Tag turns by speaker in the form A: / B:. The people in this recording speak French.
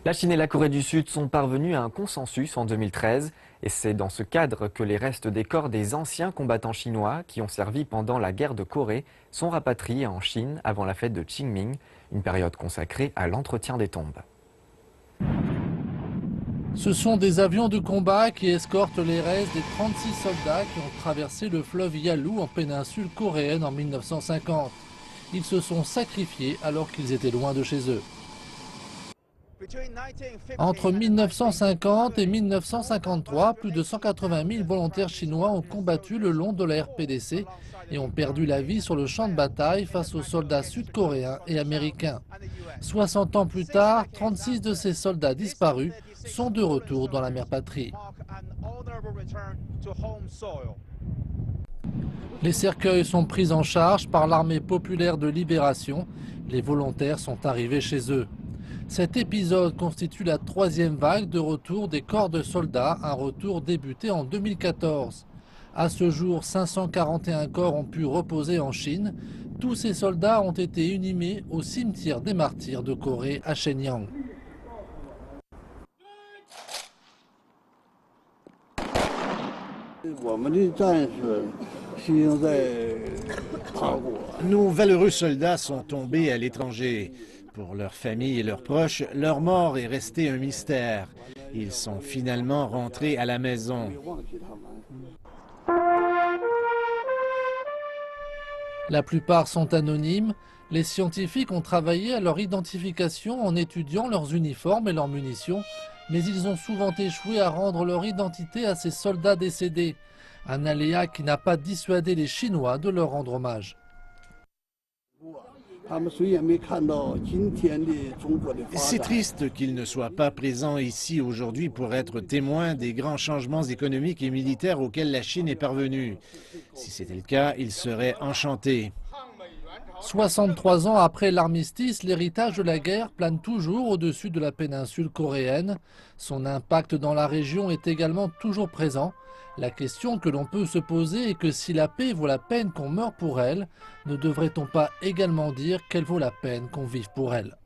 A: La Chine et la Corée du Sud sont parvenus à un consensus en 2013 et c'est dans ce cadre que les restes des corps des anciens combattants chinois qui ont servi pendant la guerre de Corée sont rapatriés en Chine avant la fête de Qingming, une période consacrée à l'entretien des tombes.
B: Ce sont des avions de combat qui escortent les restes des 36 soldats qui ont traversé le fleuve Yalu en péninsule coréenne en 1950. Ils se sont sacrifiés alors qu'ils étaient loin de chez eux. Entre 1950 et 1953, plus de 180 000 volontaires chinois ont combattu le long de la RPDC et ont perdu la vie sur le champ de bataille face aux soldats sud-coréens et américains. 60 ans plus tard, 36 de ces soldats disparus sont de retour dans la mère patrie. Les cercueils sont pris en charge par l'armée populaire de libération. Les volontaires sont arrivés chez eux. Cet épisode constitue la troisième vague de retour des corps de soldats, un retour débuté en 2014. À ce jour, 541 corps ont pu reposer en Chine. Tous ces soldats ont été inhumés au cimetière des martyrs de Corée à Shenyang.
C: Nos valeureux soldats sont tombés à l'étranger. Pour leurs familles et leurs proches, leur mort est restée un mystère. Ils sont finalement rentrés à la maison.
B: La plupart sont anonymes. Les scientifiques ont travaillé à leur identification en étudiant leurs uniformes et leurs munitions, mais ils ont souvent échoué à rendre leur identité à ces soldats décédés. Un aléa qui n'a pas dissuadé les Chinois de leur rendre hommage.
C: C'est triste qu'ils ne soient pas présents ici aujourd'hui pour être témoins des grands changements économiques et militaires auxquels la Chine est parvenue. Si c'était le cas, ils seraient enchantés.
B: 63 ans après l'armistice, l'héritage de la guerre plane toujours au-dessus de la péninsule coréenne. Son impact dans la région est également toujours présent. La question que l'on peut se poser est que si la paix vaut la peine qu'on meure pour elle, ne devrait-on pas également dire qu'elle vaut la peine qu'on vive pour elle ?